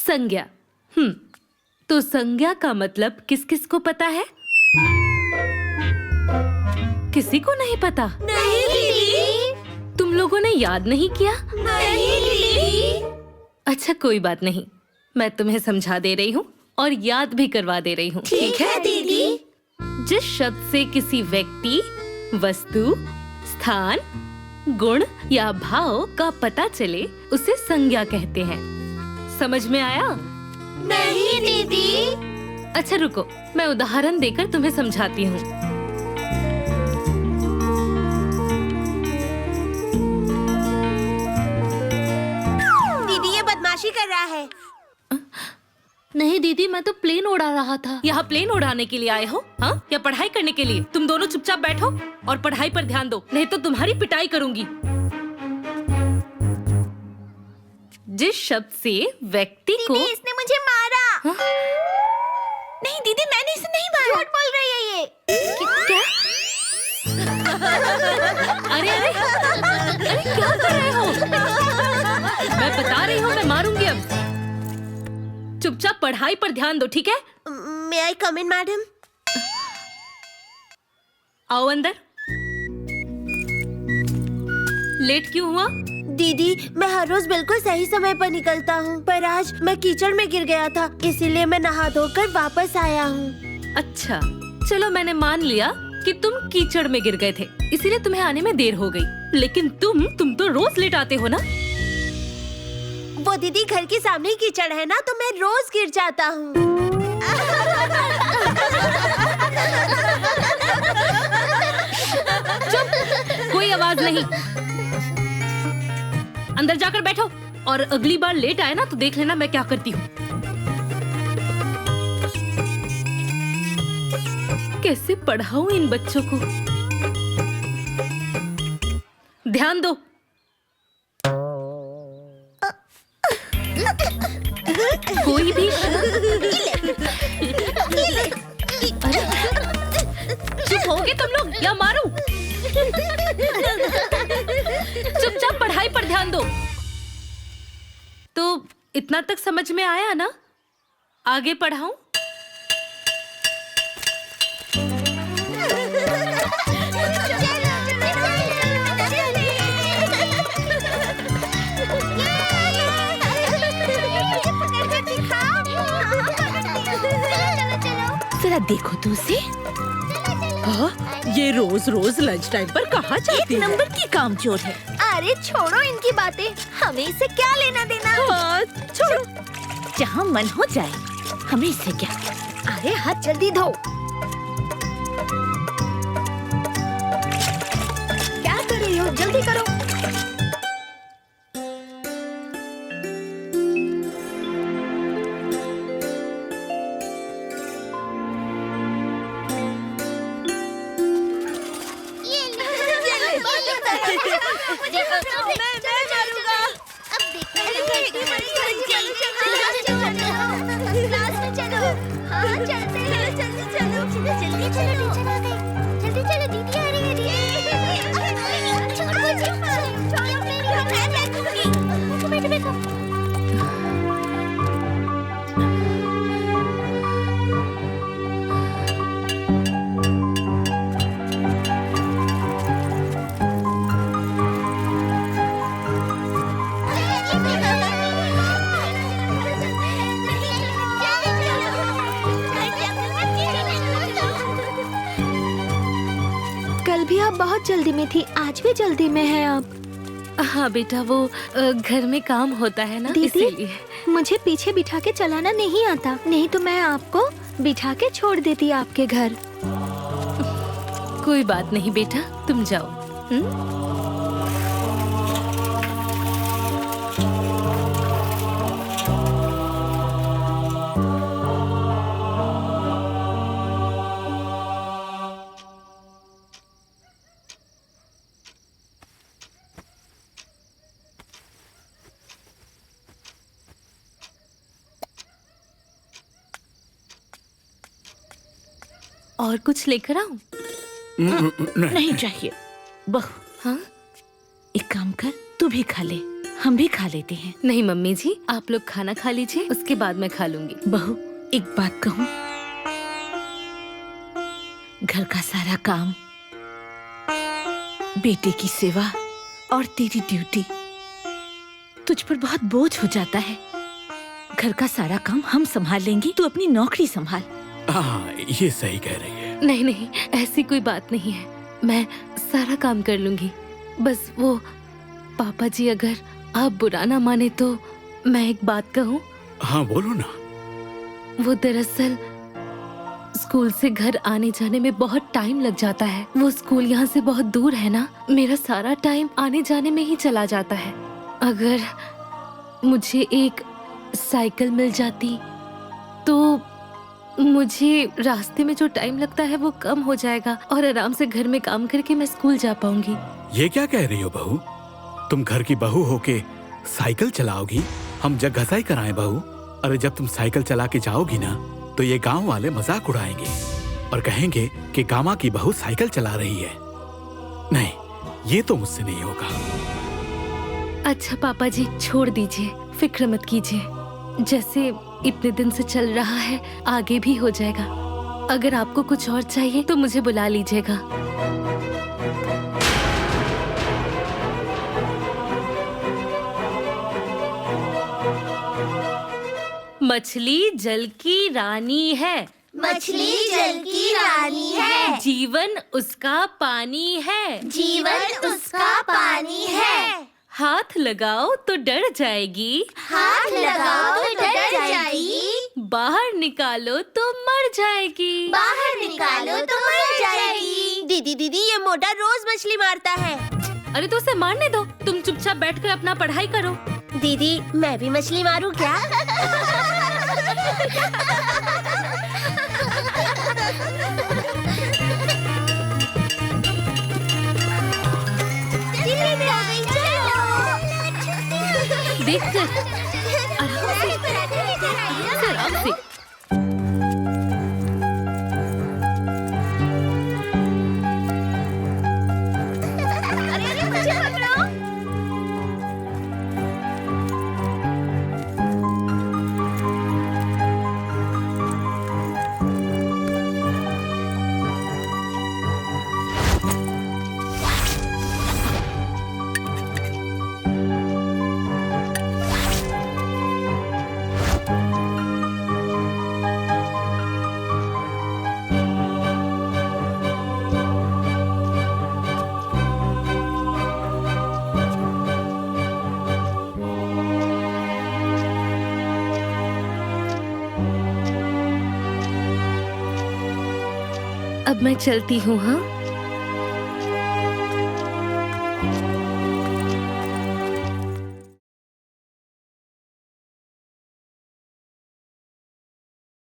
संज्ञा। तो संज्ञा का मतलब किस किस को पता है? किसी को नहीं पता? नहीं दीदी। तुम लोगों ने याद नहीं किया? नहीं दीदी। अच्छा कोई बात नहीं, मैं तुम्हें समझा दे रही हूँ और याद भी करवा दे रही हूँ। ठीक है दीदी। जिस शब्द से किसी व्यक्ति, वस्तु, स्थान, गुण या भाव का पता चले उसे संज्ञा कहते हैं। समझ में आया? नहीं दीदी। अच्छा रुको, मैं उदाहरण देकर तुम्हें समझाती हूँ। दीदी ये बदमाशी कर रहा है। नहीं दीदी, मैं तो प्लेन उड़ा रहा था। यहाँ प्लेन उड़ाने के लिए आए हो, हाँ? या पढ़ाई करने के लिए? तुम दोनों चुपचाप बैठो और पढ़ाई पर ध्यान दो, नहीं तो तुम्हारी पिटाई करूंगी। जिस शब्द से व्यक्ति को दीदी इसने मुझे मारा। हाँ? नहीं दीदी, मैंने इसे नहीं मारा। झूठ बोल रही है ये। क्या? अरे अरे अरे क्या कर रहे हो? मैं बता रही हूँ, मैं मारूंगी अब। चुपचाप पढ़ाई पर ध्यान दो, ठीक है? May I come in, madam? आओ अंदर। लेट क्यों हुआ? दीदी मैं हर रोज बिल्कुल सही समय पर निकलता हूँ, पर आज मैं कीचड़ में गिर गया था, इसीलिए मैं नहा धोकर वापस आया हूँ। अच्छा चलो, मैंने मान लिया कि तुम कीचड़ में गिर गए थे, इसीलिए तुम्हें आने में देर हो गई। लेकिन तुम तो रोज लेट आते हो ना? वो दीदी घर के सामने ही कीचड़ है ना, तो मैं रोज गिर जाता हूँ। चुप, कोई आवाज नहीं। अंदर जाकर बैठो और अगली बार लेट आए ना तो देख लेना मैं क्या करती हूँ। कैसे पढ़ाऊं इन बच्चों को? ध्यान दो। कोई भी चुप होगे तुम लोग या मारूं? चुपचाप पढ़ाई पर ध्यान दो। तो इतना तक समझ में आया ना? आगे पढ़ाऊं? जरा देखो तो उसे। हाँ, ये रोज रोज लंच टाइम पर कहाँ जाती है? एक नंबर की कामचोर है। अरे छोड़ो इनकी बातें, हमें इससे क्या लेना देना। हाँ, छोड़ो, जहाँ मन हो जाए, हमें इससे क्या। अरे हाथ जल्दी धो। क्या कर रही हो, जल्दी करो। कल भी आप बहुत जल्दी में थी, आज भी जल्दी में है आप। हाँ बेटा, वो घर में काम होता है ना, दीदी इसीलिए। मुझे पीछे बिठा के चलाना नहीं आता, नहीं तो मैं आपको बिठा के छोड़ देती आपके घर। कोई बात नहीं बेटा, तुम जाओ। और कुछ लेकर आऊं? नहीं चाहिए बहू। हाँ? एक काम कर, तू भी खा ले। हम भी खा लेते हैं। नहीं मम्मी जी, आप लोग खाना खा लीजिए, उसके बाद मैं खा लूंगी। बहू, एक बात कहूँ, घर का सारा काम, बेटे की सेवा और तेरी ड्यूटी तुझ पर बहुत बोझ हो जाता है। घर का सारा काम हम संभाल लेंगे, तू अपनी नौकरी संभाल। हाँ, ये सही कह रही है। नहीं नहीं, ऐसी कोई बात नहीं है, मैं सारा काम कर लूंगी। बस वो पापा जी, अगर आप बुरा ना माने तो मैं एक बात कहूँ। हाँ बोलो ना। वो दरअसल स्कूल से घर आने जाने में बहुत टाइम लग जाता है। वो स्कूल यहाँ से बहुत दूर है ना, मेरा सारा टाइम आने जाने में ही चला जाता है। अगर मुझे एक साइकिल मिल जाती तो मुझे रास्ते में जो टाइम लगता है वो कम हो जाएगा और आराम से घर में काम करके मैं स्कूल जा पाऊंगी। ये क्या कह रही हो बहू? तुम घर की बहू होके साइकिल चलाओगी? हम जग घसाई कराएं बहू? अरे जब तुम साइकिल चला के जाओगी ना तो ये गांव वाले मजाक उड़ाएंगे और कहेंगे कि गामा की बहू साइकिल चला रही है। नहीं, ये तो मुझसे नहीं होगा। अच्छा पापा जी, छोड़ दीजिए, फिक्र मत कीजिए। जैसे इतने दिन से चल रहा है, आगे भी हो जाएगा। अगर आपको कुछ और चाहिए तो मुझे बुला लीजिएगा। मछली जल की रानी है, मछली जल की रानी है, जीवन उसका पानी है, जीवन उसका पानी है। हाथ लगाओ तो डर जाएगी, हाथ लगाओ तो डर जाएगी, बाहर निकालो तो मर जाएगी। बाहर निकालो तो मर जाएगी। दीदी दीदी, ये मोटा रोज मछली मारता है। अरे तो उसे मारने दो, तुम चुपचाप बैठकर अपना पढ़ाई करो। दीदी, मैं भी मछली मारूं क्या? देखकर आराम से। अरे मुझे पकड़ो। अब मैं चलती हूँ। हाँ।